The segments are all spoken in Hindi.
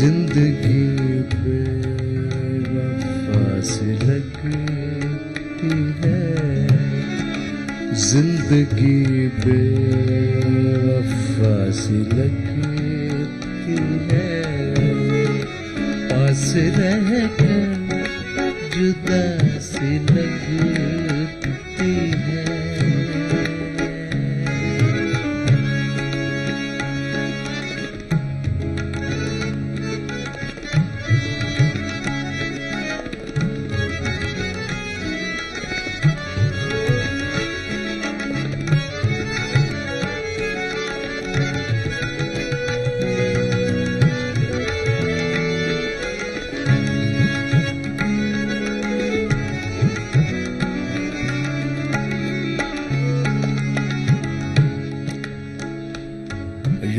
जिंदगी बेवफा सी लगती है, जिंदगी बेवफा सी लगती है, पास रह कर जुदा सी लगती है।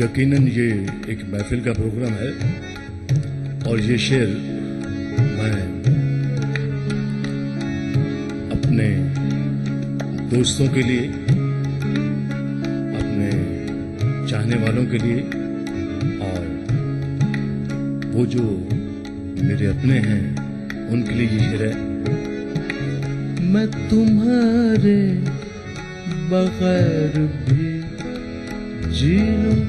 यकीनन ये एक महफिल का प्रोग्राम है और ये शेर मैं अपने दोस्तों के लिए, अपने चाहने वालों के लिए और वो जो मेरे अपने हैं उनके लिए ये शेर है। मैं तुम्हारे बगैर भी जी लूं।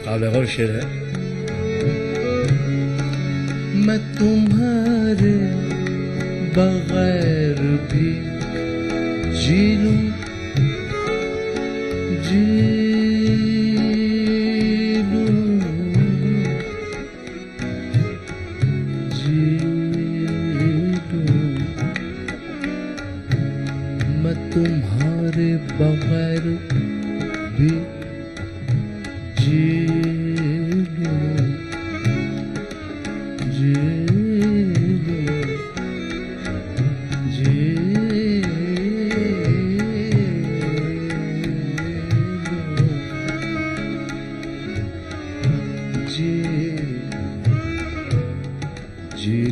काबिल गौर शेर है। मैं तुम्हारे बगैर भी जी लूं, जी लूं, जी लूं। मैं तुम्हारे बगैर भी जी लूं, जी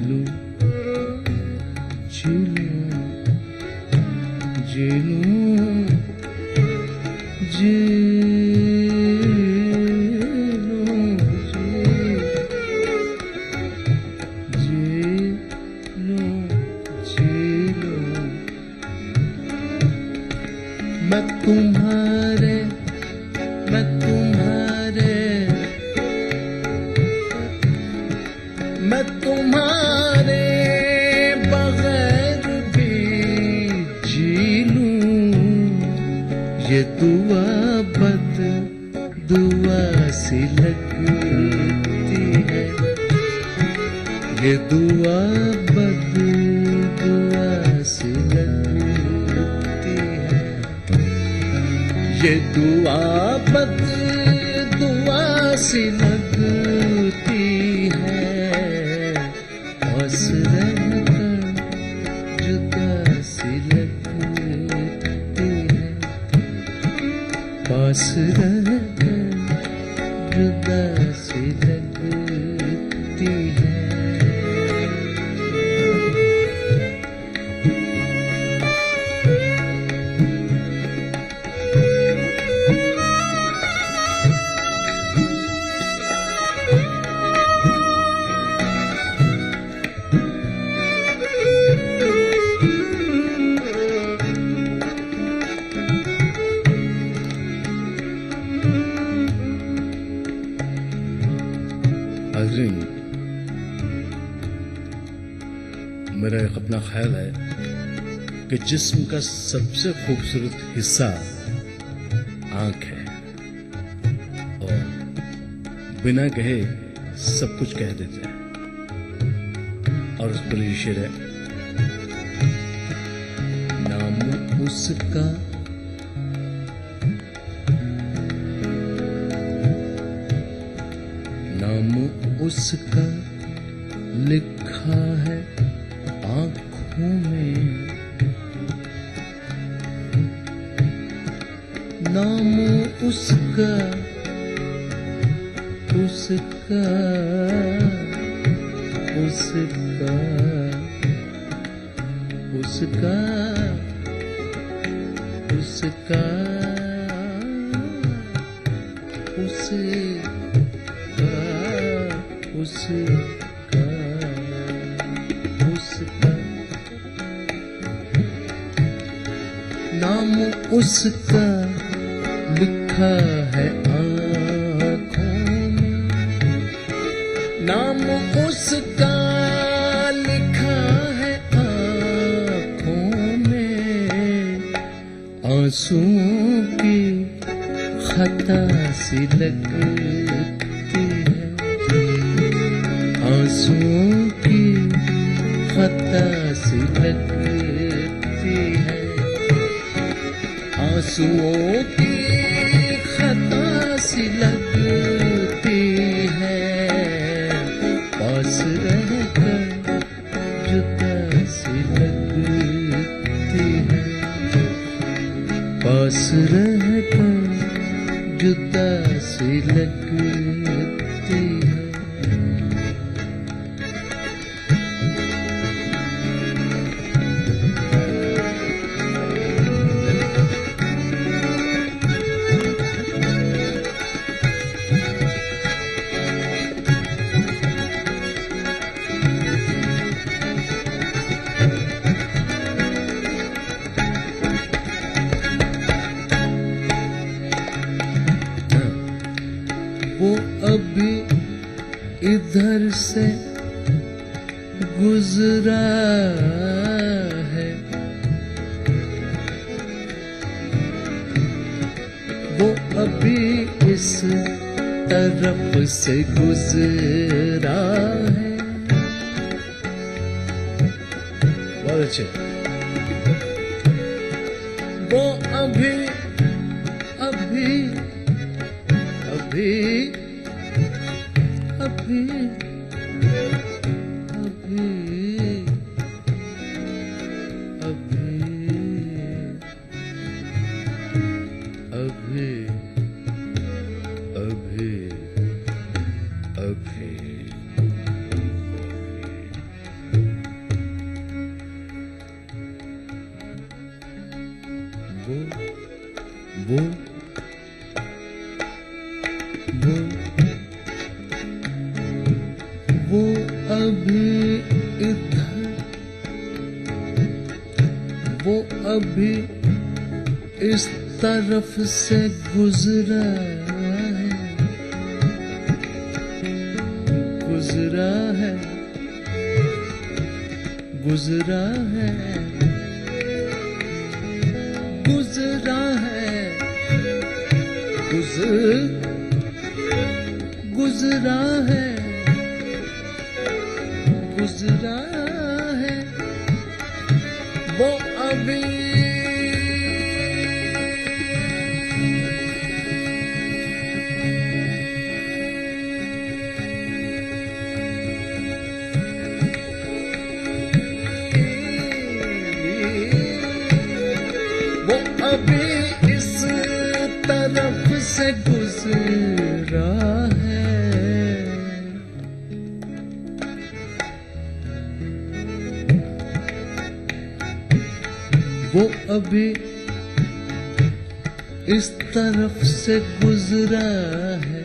लूं, जी लूं, जी लूं, जी लूं, जी लूं, जी मैं तुम्हारे बगैर भी जी लूं। ये दुआ बद दुआ सी लगती है, ये दुआ बद दुआ सी लगती है, ये दुआ बद दुआ सी लगती है। पास रहकर जुदा सी लगती है, पास रहकर जुदा सी लगती है। नाज़रीन, मेरा एक अपना ख्याल है कि जिस्म का सबसे खूबसूरत हिस्सा आंख है और बिना कहे सब कुछ कह देते हैं। और उस पर ये शेर है। नाम उसका उसका लिखा है आँखों में, नाम उसका उसका उसका उसका उसका उसका उसका उसका नाम उसका लिखा है आँखों में, नाम उसका लिखा है आँखों में, आंसुओं की खता सी लगती है, आंसुओं की खता सी लगती है, आंसुओं की खता सी लगती है, पास रहकर जुदा सी लगती है, पास रहकर जुदा सी लगती है। वो अभी इधर से गुजरा है, वो अभी इस तरफ से गुजरा है। बहुत अच्छे। वो अभी अभी अभी अभी अभी अभी अभी अभी अभी वो अभी इधर, वो अभी इस तरफ से गुजरा है, गुजरा है, गुजरा है, गुजरा है, गुजरा है, गुजरा है, वो अभी इस तरफ से गुजरा है। वो अभी इस तरफ से गुजरा है,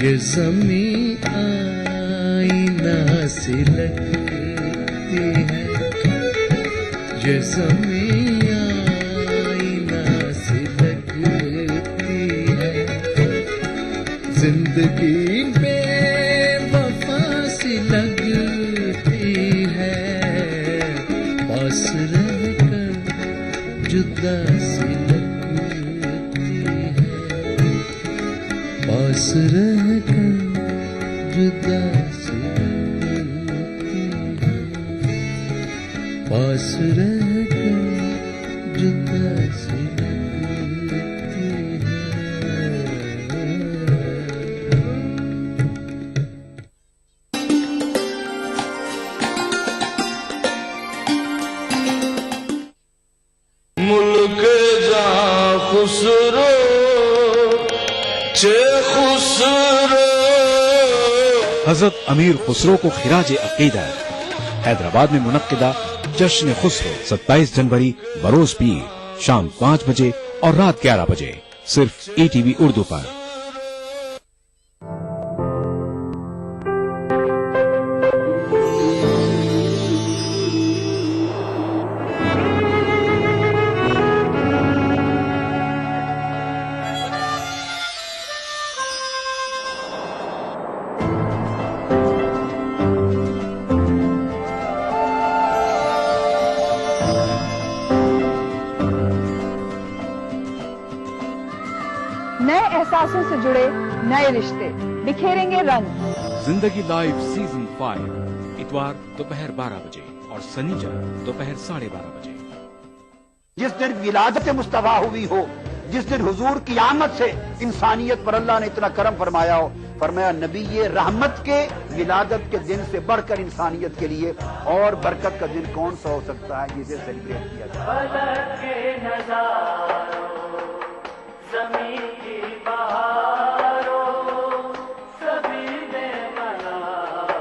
ये ज़मीं आईना सी लगती है, ये ज़मीं आईना सी लगती है, जिंदगी बेवफा सी लगती है, पास रहकर जुदा सी लगती है, पास रहकर जुदा सी लगती है, पास रहकर जुदा सी लगती है। मुल्क जा खुसरो चे खुसरो। हजरत अमीर खुसरो को खिराज अकीदा हैदराबाद में मुनक्किदा जश्न खुसरो 27 जनवरी बरोज पीर शाम 5 बजे और रात 11 बजे सिर्फ ETV उर्दू पर। नए एहसासों से जुड़े नए रिश्ते बिखेरेंगे रंग। जिंदगी लाइव सीजन 5 इतवार दोपहर 12 बजे और शनिवार दोपहर 12:30 बजे। जिस दिन विलादत मुस्तफा हुई हो, जिस दिन हुजूर की आमद से इंसानियत पर अल्लाह ने इतना करम फरमाया हो, फरमाया नबी ये रहमत के विलादत के दिन से बढ़कर इंसानियत के लिए और बरकत का दिन कौन सा हो सकता है जिसे सेलिब्रेट किया जाए।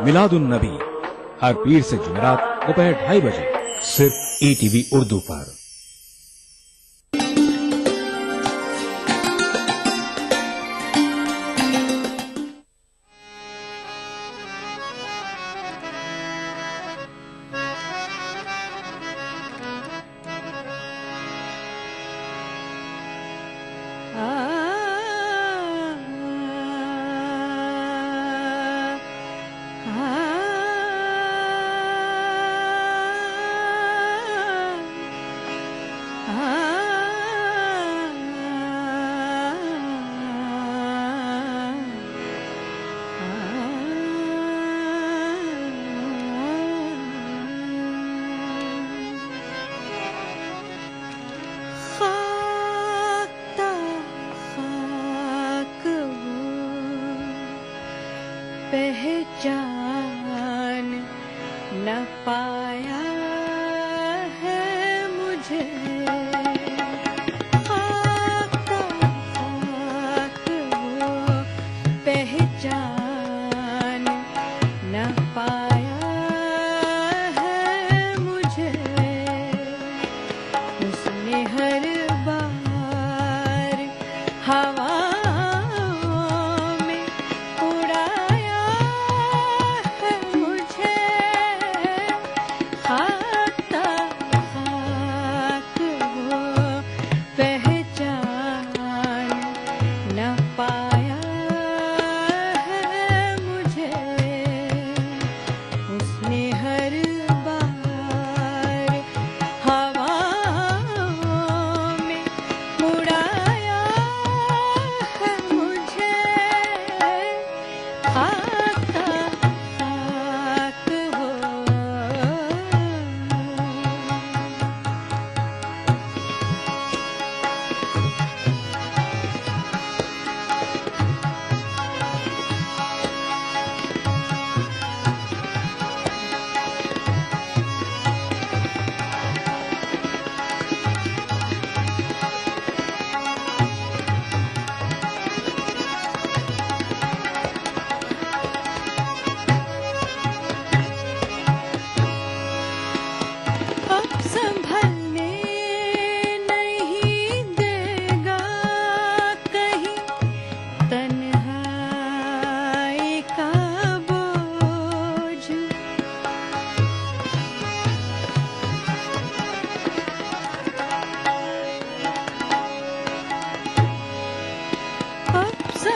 मिलादुन नबी हर पीर से जुमेरात दोपहर 2:30 बजे सिर्फ ETV उर्दू पर। पहचान न पाया है मुझे, खाक वो पहचान न पाया है मुझे। उसने हर बार हवा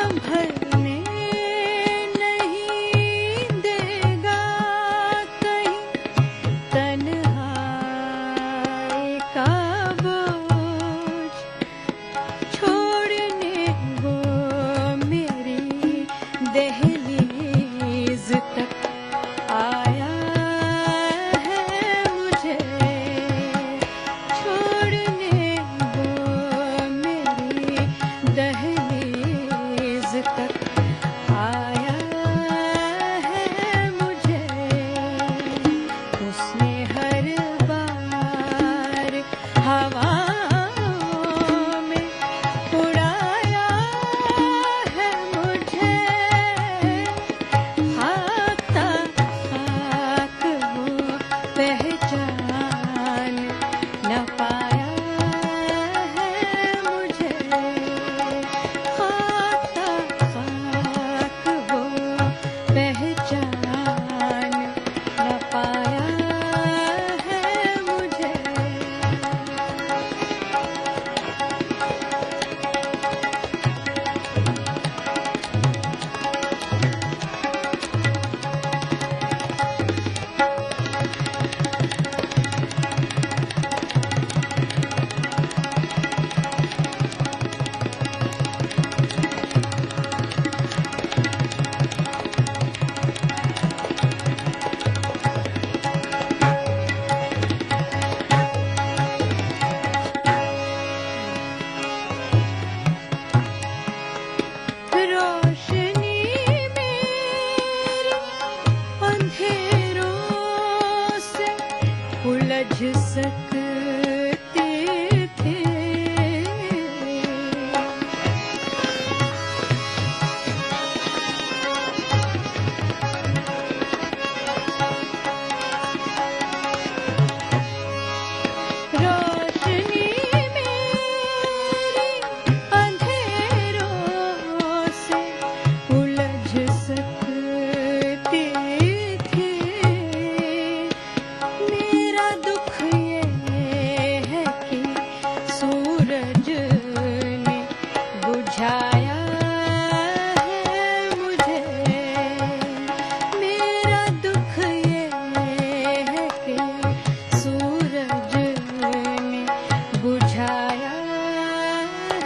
संभलने नहीं देगा कहीं तन्हाई का बोझ, छोड़ने वो मेरी दहलीज तक आया है मुझे, छोड़ने वो मेरी दहलीज तक बुझाया है मुझे मेरा दुख ये है कि सूरज ने बुझाया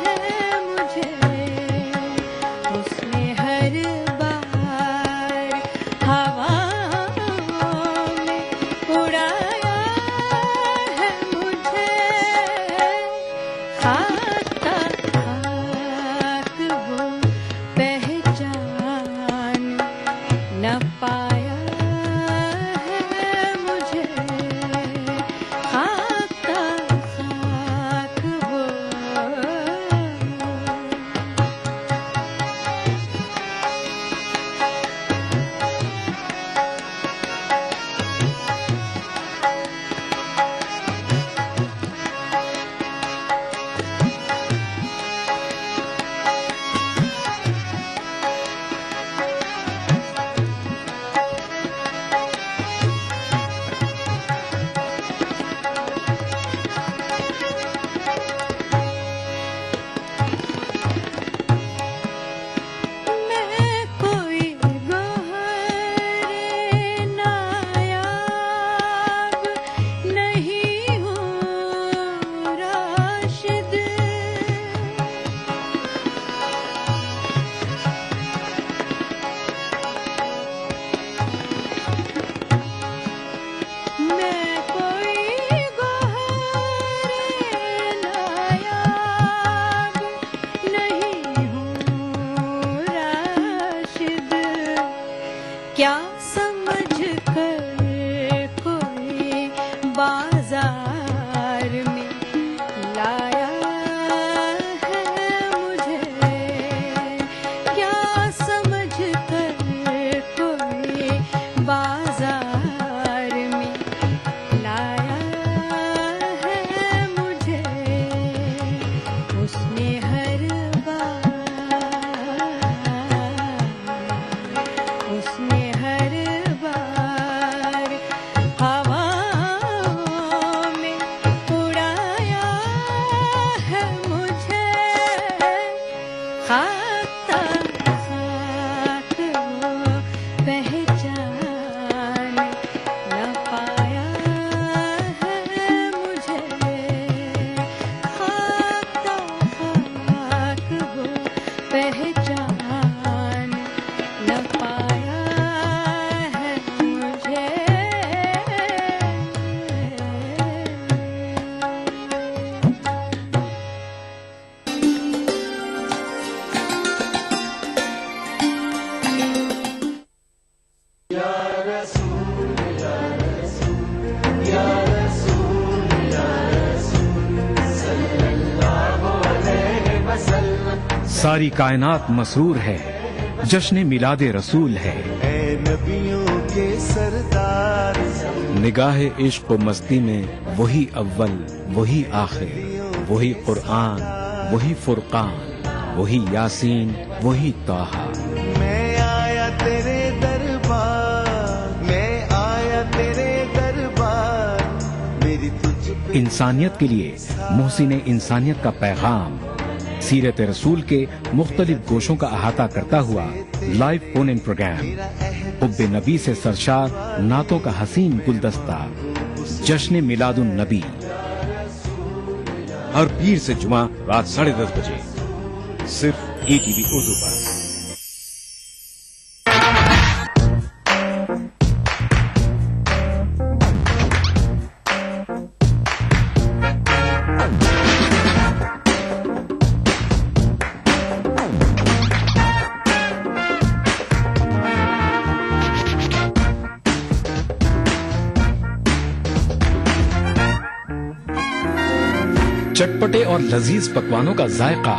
है मुझे उसने हर बार हवाओं में उड़ाया है मुझे खाता खाक वो पहचान न पाया है मुझे खाता खाक वो मैं कोई गोहरे नायाब नहीं हूँ राशिद मैं कोई गोहरे नायाब नहीं हूँ राशिद क्या समझ कर कोई बाजार में लाया है मुझे क्या समझ कर कोई बाजार में लाया है मुझे उसने हर बार हवाओं में उड़ाया है मुझे खाता खाक वो पहचान न पाया है मुझे खाता खाक वो पहचान न पाया है मुझे सारी कायनात मसरूर है, जश्न मिलादे रसूल है। नबियों के सरदार निगाह इश्क व मस्ती में वही अव्वल वही आखिर वही कुरआन वही फुरकान वही यासीन वही ताहा। मैं आया तेरे दरबार मैं आया तेरे दरबार मेरी तुझ इंसानियत के लिए मोहसिन इंसानियत का पैगाम सीरत रसूल के मुख्तलिफ गोशों का अहाता करता हुआ लाइव फोन इन प्रोग्राम हुब्बे नबी से सरशार नातों का हसीन गुलदस्ता जश्न मिलादुन नबी हर पीर से जुमा रात 10:30 बजे सिर्फ ETV उर्दू पर। चटपटे और लजीज पकवानों का जायका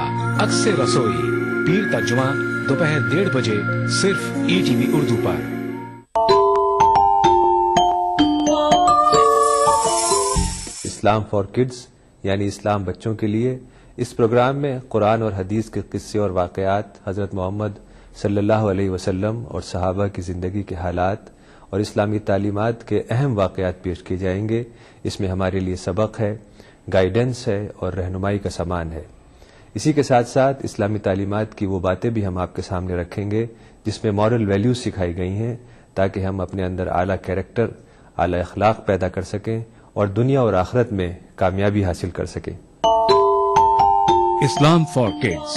अक्से रसोई पीर का जुमा दोपहर 1:30 बजे सिर्फ ETV उर्दू पर। इस्लाम फॉर किड्स यानी इस्लाम बच्चों के लिए, इस प्रोग्राम में कुरान और हदीस के किस्से और वाक़यात, हज़रत मोहम्मद सल्लल्लाहु अलैहि वसल्लम और सहाबा की ज़िंदगी के हालात और इस्लामी तालीमात के अहम वाक़यात पेश किए जाएंगे। इसमें हमारे लिए सबक है, गाइडेंस है और रहनुमाई का सामान है। इसी के साथ साथ इस्लामी तालीमात की वो बातें भी हम आपके सामने रखेंगे जिसमें मॉरल वैल्यूज सिखाई गई हैं, ताकि हम अपने अंदर आला कैरेक्टर, आला अखलाक पैदा कर सकें और दुनिया और आखिरत में कामयाबी हासिल कर सकें। इस्लाम फॉर किड्स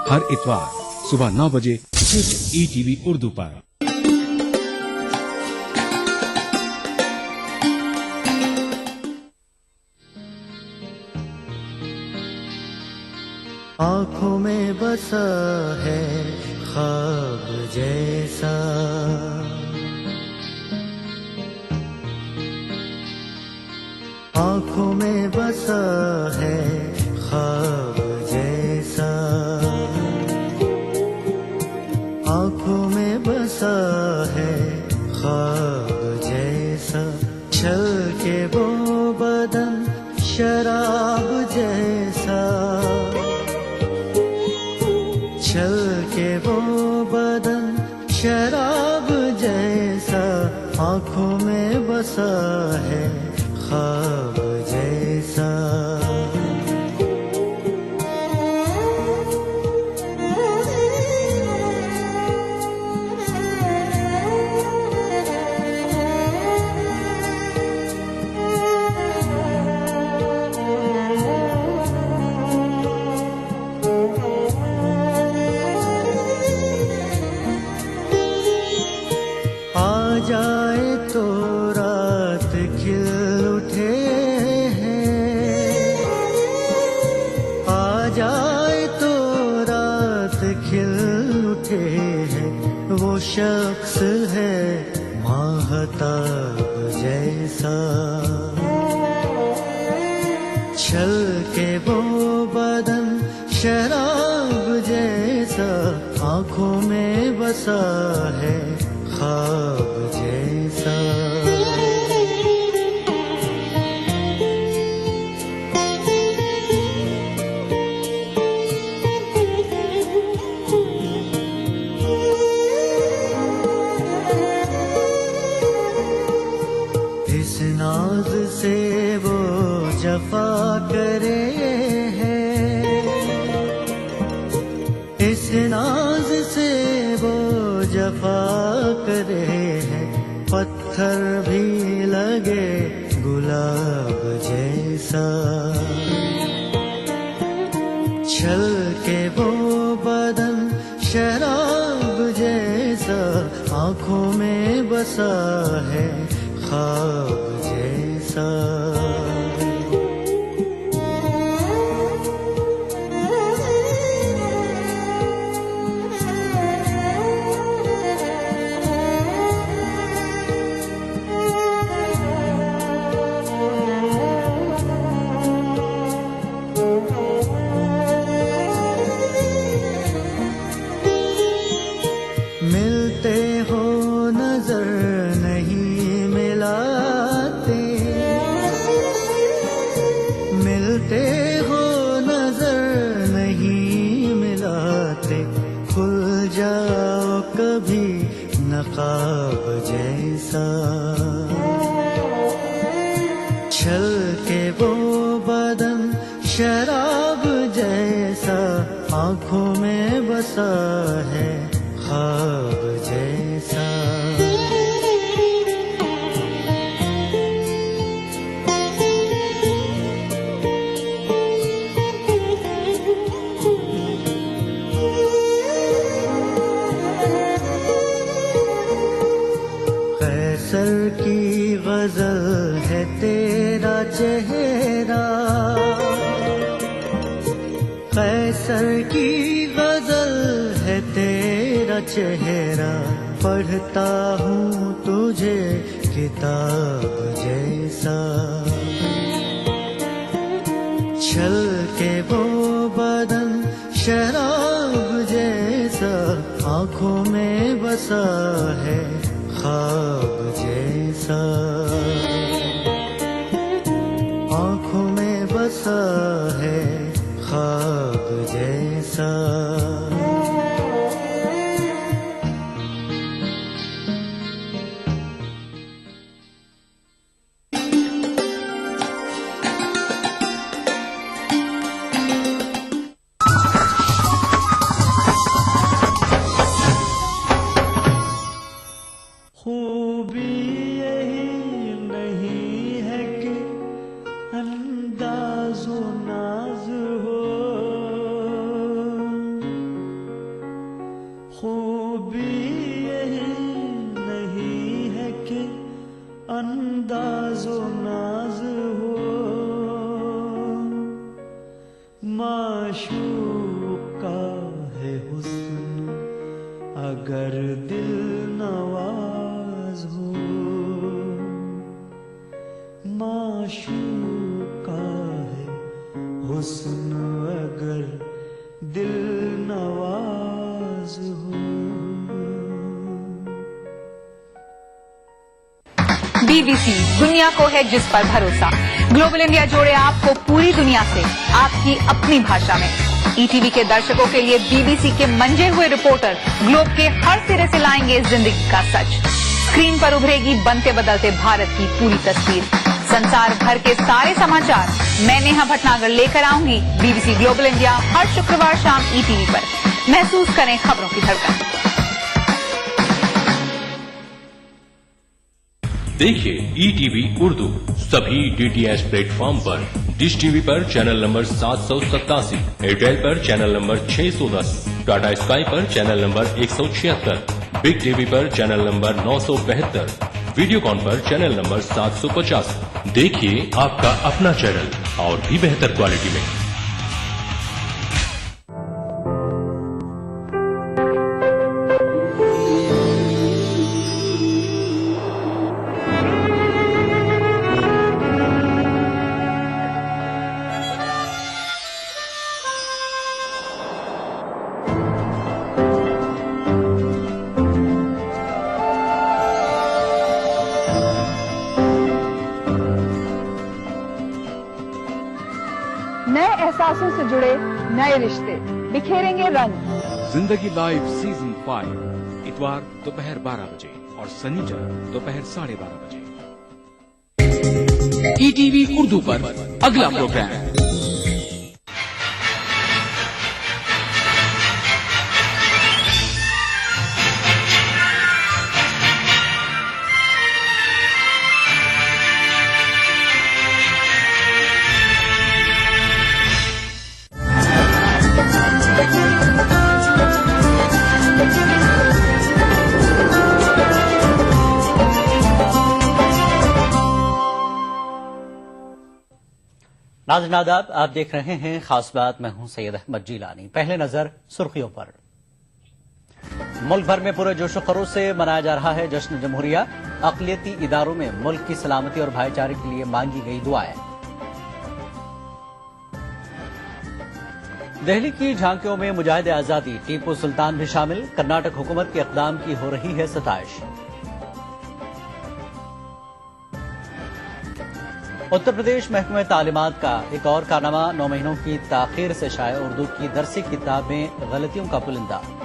हर इतवार सुबह 9 बजे सिर्फ ETV उर्दू पर। आँखों में बसा है ख्वाब जैसा, आँखों में बसा है ख्वाब जैसा, आँखों में बसा है ख्वाब जैसा, छल के वो बदन शराब जैसा, छल के वो बदन शराब जैसा, आँखों में बसा है ख्वाब जैसा। आ जाए तो रात खिल उठे हैं, आ जाए तो रात खिल उठे हैं, वो शख्स है माहताब जैसा, छल के वो बदन शराब जैसा, आँखों में बसा है ख्वाब जैसा। इस नाज से वो जफा करे हैं, इस नाज से वो जफा करे हैं, पत्थर भी लगे गुलाब जैसा, छल के वो बदन शराब जैसा, आँखों में बसा है ख्वाब जैसा। मिलते हो नजर नहीं मिलाते, मिलते हो नजर नहीं मिलाते, खुल जाओ कभी नकाब जैसा, छल के वो बदन शराब जैसा, आँखों में बसा है ख्वाब जैसा। कैसर की गजल है तेरा चेहरा, कैसर की गजल है तेरा चेहरा, पढ़ता हूँ तुझे किताब जैसा, छल के वो बदन शराब जैसा, आँखों में बसा है ख्वाब जैसा, आँखों में बसा है ख्वाब जैसा। भी यही नहीं है कि अंदाजो नाज हो, माशूक का है हुस्न अगर दिल नवाज हो, माशूक का है हुस्न अगर दिल नवाज हो। BBC दुनिया को है जिस पर भरोसा। ग्लोबल इंडिया जोड़े आपको पूरी दुनिया से आपकी अपनी भाषा में। ETV के दर्शकों के लिए BBC के मंजे हुए रिपोर्टर ग्लोब के हर सिरे से लाएंगे जिंदगी का सच। स्क्रीन पर उभरेगी बनते बदलते भारत की पूरी तस्वीर। संसार भर के सारे समाचार मैं नेहा भटनागर लेकर आऊंगी BBC ग्लोबल इंडिया हर शुक्रवार शाम ETV पर। महसूस करें खबरों की धड़कन। देखिए ETV उर्दू सभी DTH प्लेटफॉर्म पर। डिश टीवी पर चैनल नंबर 787, एयरटेल पर चैनल नंबर 610, टाटा स्काई पर चैनल नंबर 176, बिग टीवी पर चैनल नंबर 972, वीडियोकॉन पर चैनल नंबर 750। देखिए आपका अपना चैनल और भी बेहतर क्वालिटी में। नए एहसासों से जुड़े नए रिश्ते बिखेरेंगे रंग। जिंदगी लाइव सीजन 5 इतवार दोपहर 12 बजे और शनिवार दोपहर 12:30 बजे। ETV उर्दू पर अगला प्रोग्राम। नाज़रीन आदाब, आप देख रहे हैं खास बात। मैं हूं सैयद अहमद जीलानी। पहले नजर सुर्खियों पर। मुल्क भर में पूरे जोशो खरोश से मनाया जा रहा है जश्न जमहूरिया। अक़लियती इदारों में मुल्क की सलामती और भाईचारे के लिए मांगी गई दुआएं। दिल्ली की झांकियों में मुजाहिद आजादी टीपू सुल्तान भी शामिल। कर्नाटक हुकूमत के इक़दाम की हो रही है सताइश। उत्तर प्रदेश महकमे तालीमात का एक और कारनामा, 9 महीनों की ताखीर से शाया उर्दू की दरसी किताब में गलतियों का पुलिंदा।